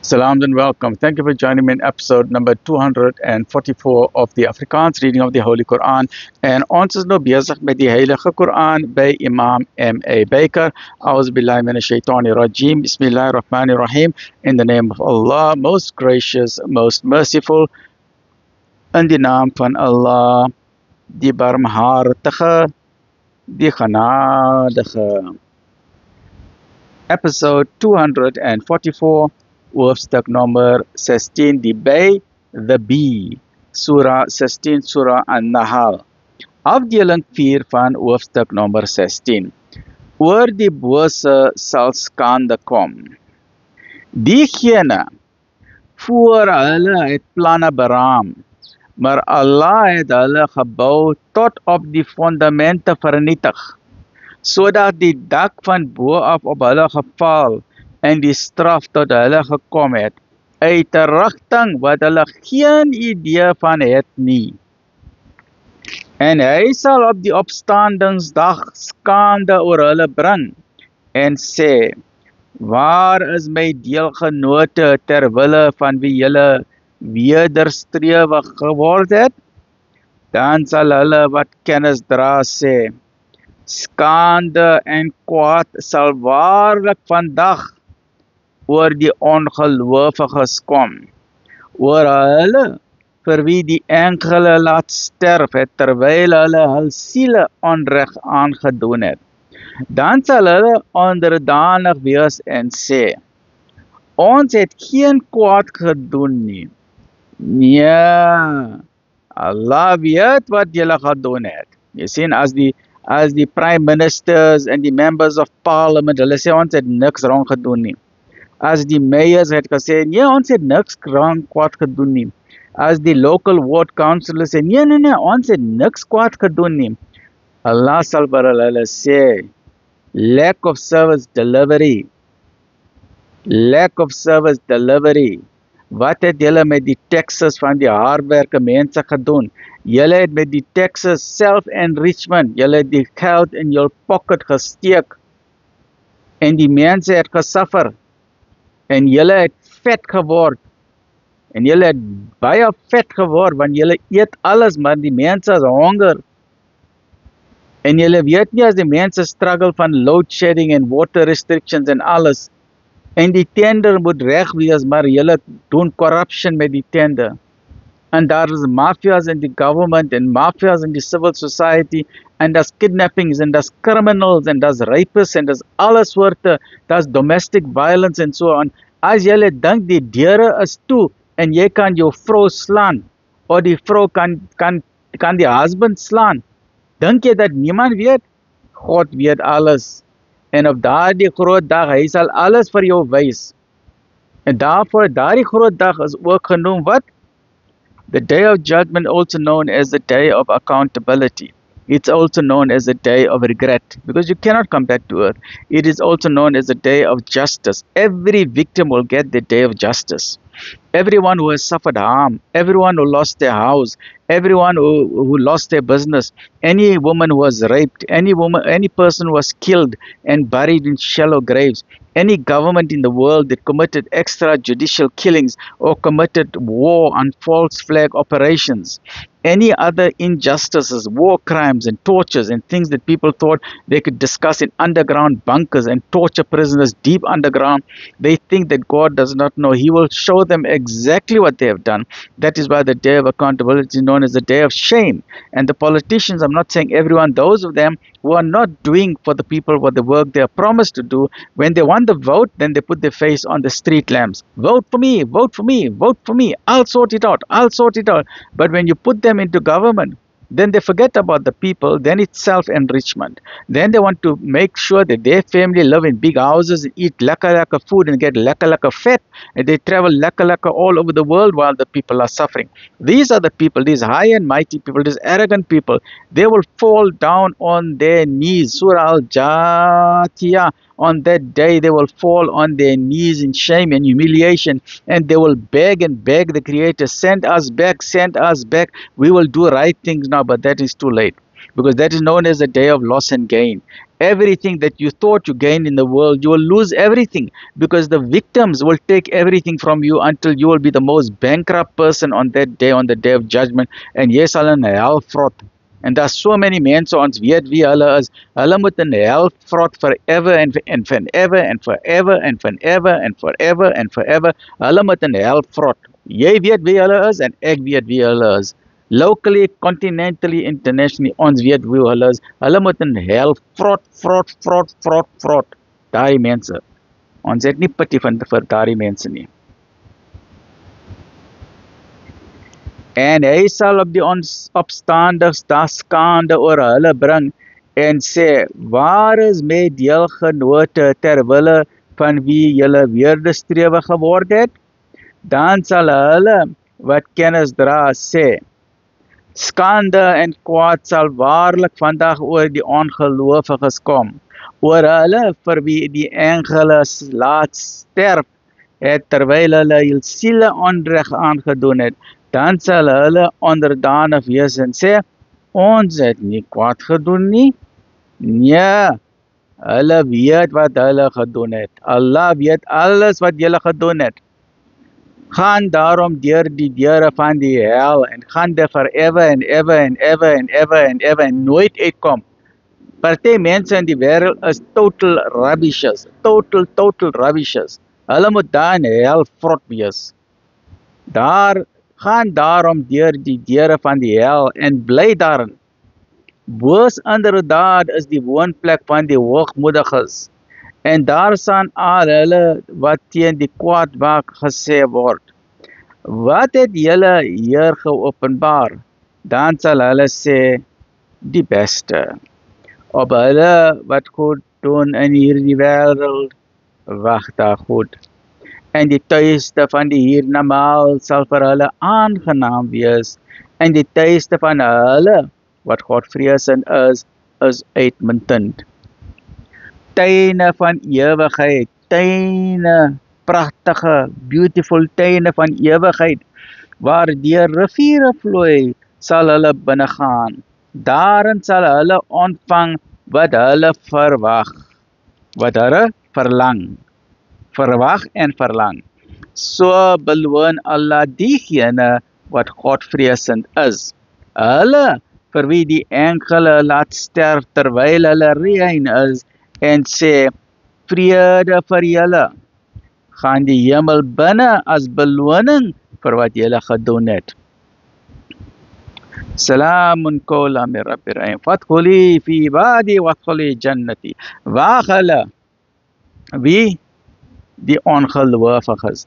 Salams and welcome. Thank you for joining me in episode number 244 of the Afrikaans reading of the Holy Quran. En ons is nou bezig met die Heilige Quran by Imam M.A. Baker. A'udhu billahi minash shaitani rajim. Bismillahir Rahmanir Rahim. In the name of Allah, most gracious, most merciful. In die naam van Allah, die barmhartige, die genadige. Episode 244. Hoofstuk nummer 16, die by, the bee, Surah 16, Surah An-Nahl. Afdeling 4 van hoofstuk nummer 16. Oor die bose sal skande kom. Diegene voor hulle het planne beraam, maar Allah het hulle gebou tot op die fondamente vernietig, sodat die dak van bo af op hulle geval en die straf tot hulle gekom het, uit 'n rigting wat hulle geen idee van het nie. En hy sal op die opstandingsdag skande oor hulle bring, en sê, waar is my deelgenote terwille van wie julle wederstrewig geword het? Dan sal hulle wat kennis dra sê, skande en kwaad sal waarlik vandag oor die ongelowiges kom, oor hulle vir wie die engele laat sterf het, terwyl hulle hul siele onreg aangedoen het. Dan sal hulle onderdanig wees en sê, ons het geen kwaad gedoen nie. Nee, Allah weet wat julle gedoen het. Jy sien, as die prime ministers en die members of parliament, hulle sê ons het niks wrong gedoen nie. As die mayors het gesê, nee, ons het niks kwaad gedoen nie. As die local ward councillors sê, nee, ons het niks kwaad gedoen nie. Allah sal vir hulle sê, lack of service delivery. Lack of service delivery. Wat het julle met die taxes van die hardwerke mense gedoen? Julle het met die taxes self-enrichment, julle het die geld in jou pocket gesteek, en die mense het gesuffer, en julle het vet geword, en julle het baie vet geword, want julle eet alles, maar die mense is honger, en julle weet nie as die mense struggle van load shedding en water restrictions en alles, en die tender moet reg wees, maar julle doen corruption met die tender, en daar is mafias in die government, en mafias in die civil society, en daar's kidnappings, en daar's criminals, en daar's rapists, en daar's alle soorte, daar's domestic violence en so aan. As jy dink die deure is toe, en jy kan jou vrou slaan, of die vrou kan die husband slaan, dink jy dat niemand weet? God weet alles. En op daardie groot dag, hy sal alles vir jou wys. En daarvoor, daardie groot dag is ook genoem wat? The day of judgment, also known as the day of accountability. It's also known as the day of regret, because you cannot come back to earth. It is also known as the day of justice. Every victim will get the day of justice. Everyone who has suffered harm, everyone who lost their house, everyone who lost their business, any woman who was raped, any person who was killed and buried in shallow graves, any government in the world that committed extrajudicial killings or committed war and false flag operations, any other injustices, war crimes and tortures and things that people thought they could discuss in underground bunkers and torture prisoners deep underground, they think that God does not know. He will show them exactly what they have done. That is why the day of accountability is known as the day of shame. And the politicians, I'm not saying everyone, those of them who are not doing for the people what the work they are promised to do, when they want the vote, then they put their face on the street lamps. Vote for me, vote for me, vote for me. I'll sort it out, I'll sort it out. But when you put them into government, then they forget about the people, then it's self-enrichment. Then they want to make sure that their family live in big houses and eat laka food and get laka fat, and they travel laka all over the world while the people are suffering. These are the people, these high and mighty people, these arrogant people, they will fall down on their knees. Surah Al-Jathiyah, on that day they will fall on their knees in shame and humiliation, and they will beg and beg the Creator, send us back, we will do right things now, but that is too late. because that is known as the day of loss and gain. Everything that you thought you gained in the world, you will lose everything, because the victims will take everything from you until you will be the most bankrupt person on that day, on the day of judgment. En jy sal in hel vrot. En daar's so many mense ons weet wie hulle is. Hulle moet in hel vrot forever and forever and forever and forever and forever and forever. Hulle moet in hel vrot. Jy weet wie hulle is en ek weet wie hulle is. Locally, continentally, internationally, ons weet wie hulle is. Hulle moet in hel vrot, vrot, vrot, vrot, vrot. Daai mense. Ons het nie pity vir daai mense nie. En hy sal op die opstandigs daar skande oor hulle bring en sê, waar is my deelgenote terwille van wie julle weerdestrewig geword het? Dan sal hulle wat kennis dra sê, skande en kwaad sal waarlik vandag oor die ongelowiges kom, oor hulle vir wie die engele laat sterf het terwyl hulle hul siele onreg aangedoen het. Dan sal hulle onderdanig wees en sê, ons het nie kwaad gedoen nie. Nee, hulle weet wat hulle gedoen het. Allah weet alles wat julle gedoen het. Gaan daarom deur die deure van die hel en gaan daar forever and ever and ever and ever and ever en nooit uitkom. Party mense in die wêreld is total rubbishes. Total rubbishes. Hulle moet daar in die hel vrot wees. Gaan daarom deur die deure van die hel en bly daarin. Boos inderdaad is die woonplek van die hoogmoediges. En daar staan al hulle wat teen die kwaad maak gesê word. Wat het julle hier geopenbaar? Dan sal hulle sê, die beste. Op hulle wat goed doen in hierdie wêreld, wag daar goed. En die tuiste van die hiernamaal sal vir hulle aangenaam wees. En die tuiste van hulle wat Godvreesend is uitmuntend. Tuine van ewigheid, tuine, pragtige, beautiful tuine van ewigheid, waar deur riviere vloei, sal hulle binnegaan. Daarin sal hulle ontvang wat hulle verwag, wat hulle verlang. Verwag en verlang. So beloon Allah diegene wat Godvreesend is. Hulle vir wie die engele laat sterf terwyl hulle rein is en sê, vrede vir julle. Gaan die hemel binne as beloning vir wat julle gedoen het. Salamun qawlan min Rabbir Rahim. Fadkhuli fi ibadi wadkhuli jannati. Waag hulle. Wie? Die ongelowiges.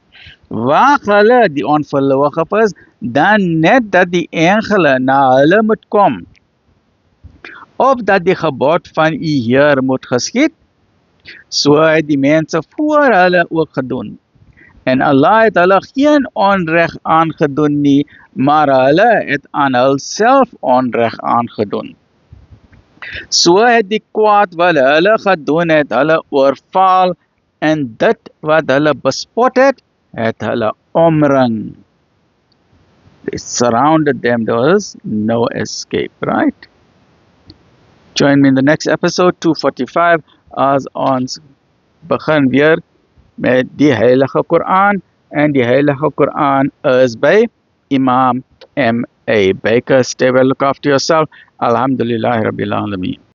Waag hulle, die ongelowiges, dan net dat die engele na hulle moet kom. Of dat die gebod van u Heer moet geskied, so het die mense voor hulle ook gedoen. En Allah het hulle geen onreg aangedoen nie, maar hulle het aan hulself onreg aangedoen. So het die kwaad wat hulle gedoen het, hulle oorval, en dit wat hulle bespot het, het hulle omring. They surrounded them, there was no escape, right? Join me in the next episode, 245, as ons begin weer met die Heilige Koran, en die Heilige Koran is by Imam M.A. Baker. Stay well, look after yourself. Alhamdulillah Rabbil Alameen.